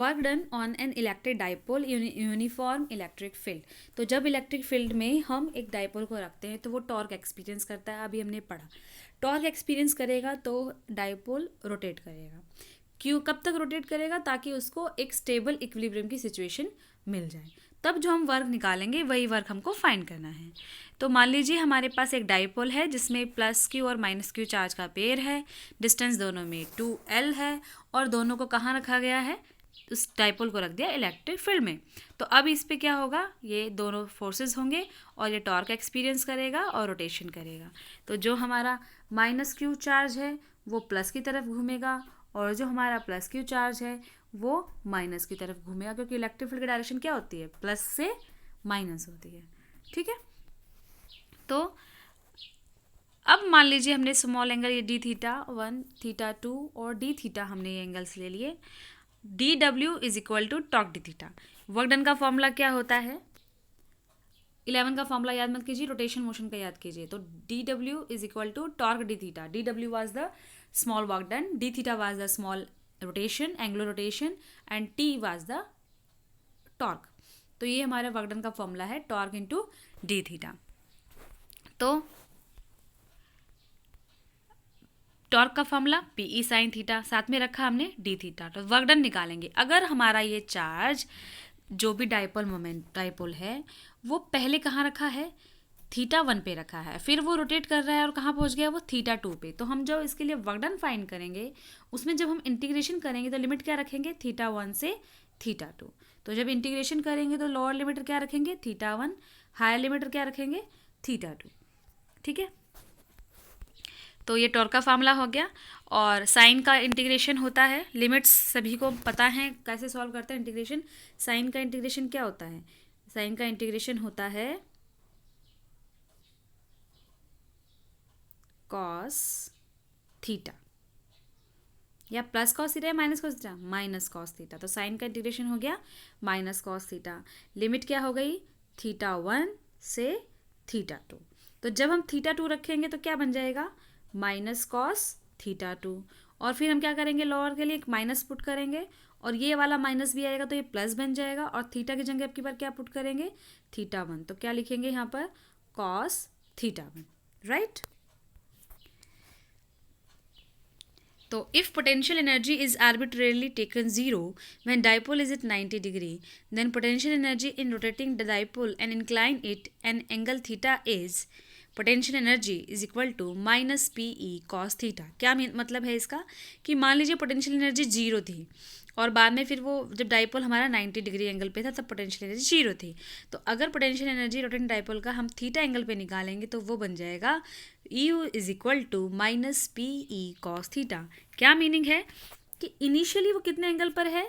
Work done on an electric dipole uniform electric field. तो जब electric field में हम एक डाइपोल को रखते हैं तो वो टॉर्क एक्सपीरियंस करता है। अभी हमने पढ़ा टॉर्क एक्सपीरियंस करेगा तो डाइपोल रोटेट करेगा। क्यों, कब तक रोटेट करेगा? ताकि उसको एक स्टेबल इक्विलिब्रियम की सिचुएशन मिल जाए। तब जो हम वर्क निकालेंगे वही वर्क हमको फाइंड करना है। तो मान लीजिए हमारे पास एक डाइपोल है जिसमें प्लस क्यू और माइनस क्यू चार्ज का पेयर है। डिस्टेंस दोनों में 2L है और दोनों को कहाँ रखा गया है? उस डाइपोल को रख दिया इलेक्ट्रिक फील्ड में। तो अब इस पे क्या होगा? ये दोनों फोर्सेस होंगे और ये टॉर्क एक्सपीरियंस करेगा और रोटेशन करेगा। तो जो हमारा माइनस क्यू चार्ज है वो प्लस की तरफ घूमेगा और जो हमारा प्लस क्यू चार्ज है वो माइनस की तरफ घूमेगा, क्योंकि इलेक्ट्रिक फील्ड की डायरेक्शन क्या होती है? प्लस से माइनस होती है। ठीक है, तो अब मान लीजिए हमने स्मॉल एंगल ये डी थीटा 1, थीटा 2 और डी थीटा हमने ये एंगल्स ले लिए। D W is equal to torque D theta. Work done का फॉर्मूला क्या होता है? 11 का फॉर्मूला याद मत कीजिए, रोटेशन मोशन का याद कीजिए। तो D W is equal to torque D theta. D W was the small work done, D theta was the small rotation, angular rotation, and T was the torque. तो ये हमारा वर्क डन का formula है, torque into D theta. तो torque का formula P E sine theta, साथ में रखा हमने डी थीटा। तो वर्क डन निकालेंगे। अगर हमारा ये चार्ज जो भी डाइपोल है वो पहले कहाँ रखा है? थीटा 1 पे रखा है, फिर वो रोटेट कर रहा है और कहाँ पहुँच गया? वो थीटा 2 पे। तो हम जो इसके लिए वर्क डन फाइंड करेंगे उसमें जब हम इंटीग्रेशन करेंगे तो लिमिट क्या रखेंगे? थीटा 1 से थीटा 2। तो जब इंटीग्रेशन करेंगे तो लोअर लिमिट क्या रखेंगे? थीटा 1। हायर लिमिट क्या रखेंगे? थीटा 2। ठीक है, तो ये टॉर्क का फार्मूला हो गया। और साइन का इंटीग्रेशन होता है, लिमिट्स सभी को पता है कैसे सॉल्व करते हैं इंटीग्रेशन। साइन का इंटीग्रेशन क्या होता है? साइन का इंटीग्रेशन होता है कॉस थीटा, या प्लस कॉस थीटा या minus cos theta? Minus cos theta. तो साइन का इंटीग्रेशन हो गया माइनस कॉस थीटा। लिमिट क्या हो गई? थीटा 1 से थीटा 2। तो जब हम थीटा 2 रखेंगे तो क्या बन जाएगा? Minus cos theta 2। और फिर हम क्या करेंगे? लोअर के लिए एक माइनस पुट करेंगे और ये वाला माइनस भी आएगा तो ये प्लस बन जाएगा। और थीटा की जगह आपकी बार क्या पुट करेंगे? थीटा 1। तो क्या लिखेंगे यहाँ पर? Cos theta 1, right. तो if potential energy is arbitrarily taken 0 when dipole is at 90 degree, then potential energy in rotating the dipole and incline it an angle theta is potential energy is equal to minus PE cos theta। क्या मतलब है इसका? कि मान लीजिए potential energy 0 थी और बाद में फिर वो जब डाइपोल हमारा 90 डिग्री एंगल पे था तब पोटेंशियल एनर्जी 0 थी। तो अगर पोटेंशियल एनर्जी रोटेटिंग डाइपोल का हम थीटा एंगल पे निकालेंगे तो वो बन जाएगा EU is equal to minus PE cos theta. क्या मीनिंग है? कि इनिशियली वो कितने एंगल पर है?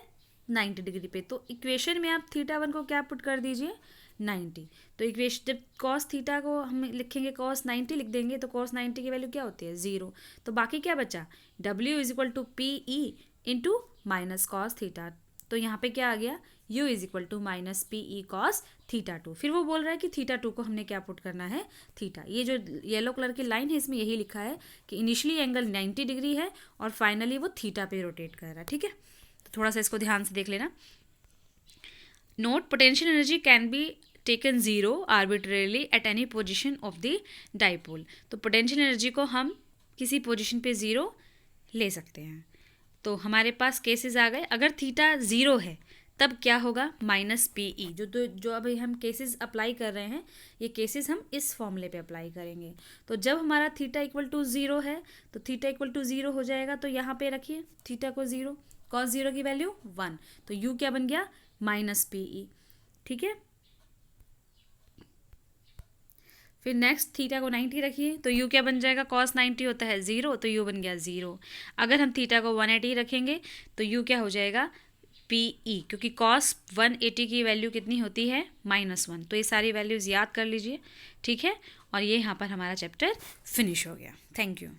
90 डिग्री पे। तो इक्वेशन में आप थीटा 1 को क्या पुट कर दीजिए? 90। तो इक्वेशन जब कॉस थीटा को हम लिखेंगे कॉस 90 लिख देंगे तो कॉस 90 की वैल्यू क्या होती है? 0। तो बाकी क्या बचा? W is equal to PE into minus cos theta. तो यहाँ पे क्या आ गया? U is equal to minus PE cos theta 2। फिर वो बोल रहा है कि थीटा 2 को हमने क्या पुट करना है? थीटा। ये जो येलो कलर की लाइन है इसमें यही लिखा है कि इनिशियली एंगल 90 डिग्री है और फाइनली वो थीटा पे रोटेट कर रहा है। ठीक है, तो थोड़ा सा इसको ध्यान से देख लेना। Note, potential energy can be taken 0 arbitrarily at any position of the dipole. तो पोटेंशियल एनर्जी को हम किसी पोजिशन पे 0 ले सकते हैं। तो हमारे पास केसेस आ गए। अगर थीटा 0 है तब क्या होगा? Minus PE। जो अभी हम केसेस अप्लाई कर रहे हैं ये केसेस हम इस फॉर्मूले पे अप्लाई करेंगे। तो जब हमारा थीटा इक्वल टू 0 है तो थीटा इक्वल टू 0 हो जाएगा। तो यहाँ पे रखिए थीटा को 0, कॉस 0 की वैल्यू 1। तो U क्या बन गया? Minus PE। ठीक है, फिर नेक्स्ट थीटा को 90 रखिए तो U क्या बन जाएगा? कॉस 90 होता है 0, तो U बन गया 0। अगर हम थीटा को 180 रखेंगे तो U क्या हो जाएगा? PE, क्योंकि कॉस 180 की वैल्यू कितनी होती है? -1। तो ये सारी वैल्यूज़ याद कर लीजिए। ठीक है, और ये यहाँ पर हमारा चैप्टर फिनिश हो गया। Thank you.